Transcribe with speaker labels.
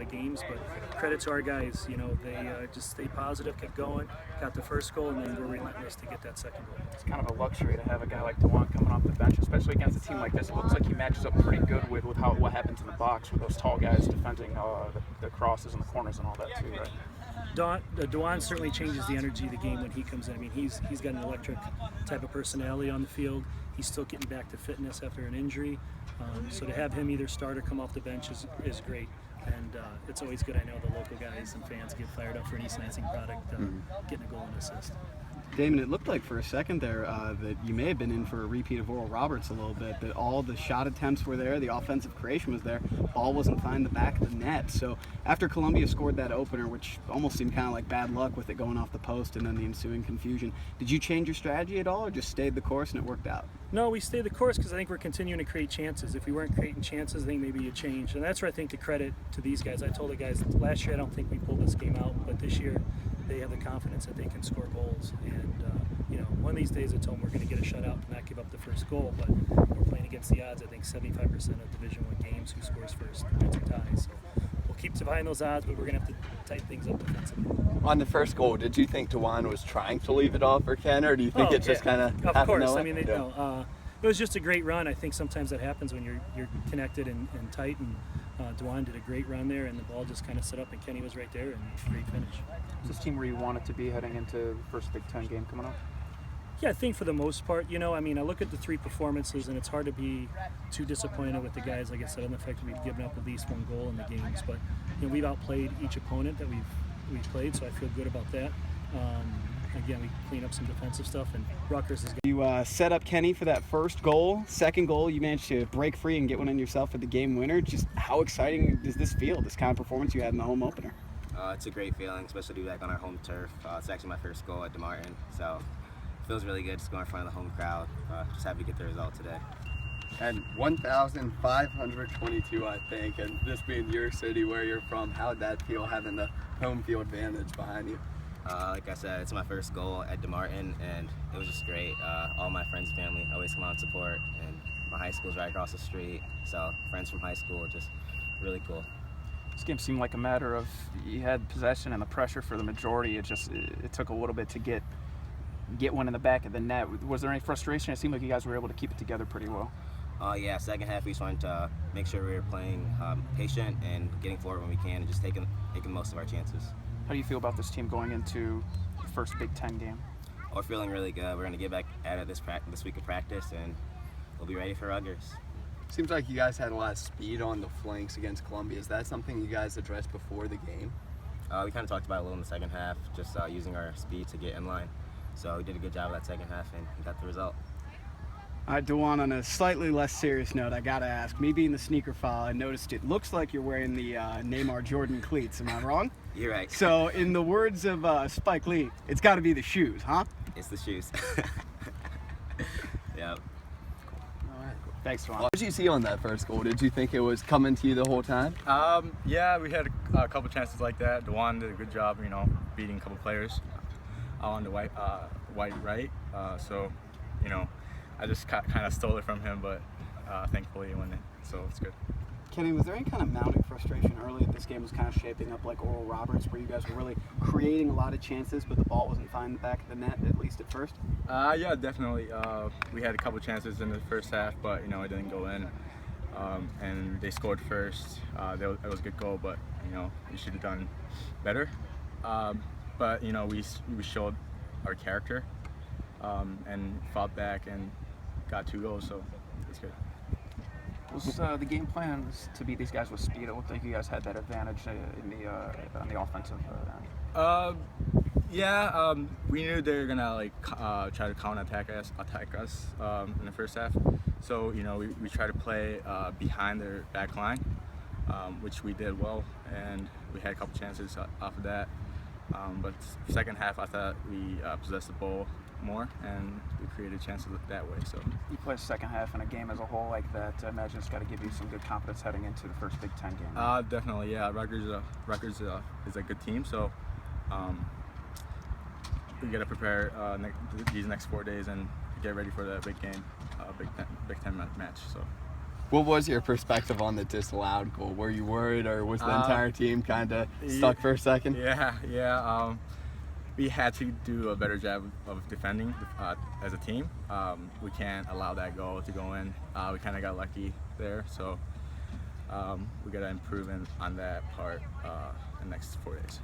Speaker 1: of games, but credit to our guys. They just stayed positive, kept going, got the first goal, and then were relentless to get that second goal.
Speaker 2: It's kind of a luxury to have a guy like DeJuan coming off the bench, especially against a team like this. It looks like he matches up pretty good with what happens in the box with those tall guys defending the crosses and the corners and all that too, right?
Speaker 1: DeJuan certainly changes the energy of the game when he comes in. I mean, he's got an electric type of personality on the field. He's still getting back to fitness after an injury. So to have him either start or come off the bench is great. And it's always good. I know the local guys and fans get fired up for an East Lansing product getting a goal and assist.
Speaker 3: Damon, it looked like for a second there that you may have been in for a repeat of Oral Roberts a little bit, that all the shot attempts were there, the offensive creation was there, ball wasn't finding the back of the net. So after Columbia scored that opener, which almost seemed kind of like bad luck with it going off the post and then the ensuing confusion, did you change your strategy at all or just stayed the course and it worked out?
Speaker 1: No, we stayed the course because I think we're continuing to create chances. If we weren't creating chances, I think maybe you change. And that's where I think the credit to these guys. I told the guys last year I don't think we pulled this game out, but this year they have the confidence that they can score goals. And one of these days I told them we're going to get a shutout and not give up the first goal, but we're playing against the odds. I think 75% of Division I games, who scores first wins or ties. So we'll keep defying those odds, but we're going to have to tighten things up defensively.
Speaker 4: On the first goal, did you think DeJuan was trying to leave it off for Ken, or do you think it just kind of happened?
Speaker 1: Of course.
Speaker 4: To
Speaker 1: I mean, it was just a great run. I think sometimes that happens when you're connected and tight, and DeJuan did a great run there, and the ball just kind of set up, and Kenny was right there, and great finish.
Speaker 2: Is this team where you want it to be heading into the first Big Ten game coming up?
Speaker 1: Yeah, I think for the most part, I look at the three performances, and it's hard to be too disappointed with the guys, like I said, on the fact that we've given up at least one goal in the games. But we've outplayed each opponent that we've played, so I feel good about that. Again, we clean up some defensive stuff, and Rutgers is good.
Speaker 3: You set up Kenny for that first goal. Second goal, you managed to break free and get one in yourself for the game winner. Just how exciting does this feel, this kind of performance you had in the home opener?
Speaker 5: It's a great feeling, especially to be back on our home turf. It's actually my first goal at DeMartin, so it feels really good to go in front of the home crowd. Just happy to get the result today.
Speaker 4: And 1,522, I think, and this being your city, where you're from, how would that feel, having the home field advantage behind you?
Speaker 5: Like I said, it's my first goal at DeMartin, and it was just great. All my friends and family always come out and support, and my high school's right across the street, so friends from high school, just really cool.
Speaker 2: This game seemed like a matter of you had possession and the pressure for the majority. It took a little bit to get one in the back of the net. Was there any frustration? It seemed like you guys were able to keep it together pretty well.
Speaker 5: Yeah, second half we just wanted to make sure we were playing patient and getting forward when we can, and just taking most of our chances.
Speaker 2: How do you feel about this team going into the first Big Ten game?
Speaker 5: We're feeling really good. We're going to get back at it this week of practice, and we'll be ready for Rutgers.
Speaker 4: Seems like you guys had a lot of speed on the flanks against Columbia. Is that something you guys addressed before the game?
Speaker 5: We kind of talked about it a little in the second half, just using our speed to get in line. So we did a good job of that second half, and we got the result.
Speaker 3: All right, DeJuan, on a slightly less serious note, I got to ask, me being the sneaker file, I noticed it looks like you're wearing the Neymar Jordan cleats. Am I wrong?
Speaker 5: You're right.
Speaker 3: So in the words of Spike Lee, it's got to be the shoes, huh?
Speaker 5: It's the shoes. Yep.
Speaker 2: Thanks, DeJuan.
Speaker 4: What did you see on that first goal? Did you think it was coming to you the whole time?
Speaker 6: Yeah, we had a couple chances like that. DeJuan did a good job, beating a couple players on the white right. So, I just kind of stole it from him, but thankfully he won it, so it's good.
Speaker 3: Kenny, was there any kind of mounting frustration early that this game was kind of shaping up like Oral Roberts, where you guys were really creating a lot of chances, but the ball wasn't finding the back of the net, at least at first?
Speaker 6: Yeah, definitely. We had a couple chances in the first half, but it didn't go in. And they scored first. It was a good goal, but we should have done better. But we showed our character and fought back and got 2 goals, so it's good.
Speaker 2: Was the game plan to beat these guys with speed? It looked like you guys had that advantage on the offensive end.
Speaker 6: Yeah, we knew they were gonna try to attack us in the first half. So we tried to play behind their back line, which we did well, and we had a couple chances off of that. But second half, I thought we possessed the ball more, and we created chances that way. So
Speaker 2: you play a second half in a game as a whole like that, I imagine it's got to give you some good confidence heading into the first Big Ten game. Right?
Speaker 6: Definitely, yeah. Rutgers is a good team, so we got to prepare these next 4 days and get ready for the big game, Big Ten match. So.
Speaker 4: What was your perspective on the disallowed goal? Were you worried, or was the entire team kind of stuck for a second?
Speaker 6: Yeah. We had to do a better job of defending as a team. We can't allow that goal to go in. We kind of got lucky there, so we got to improve on that part in the next 4 days.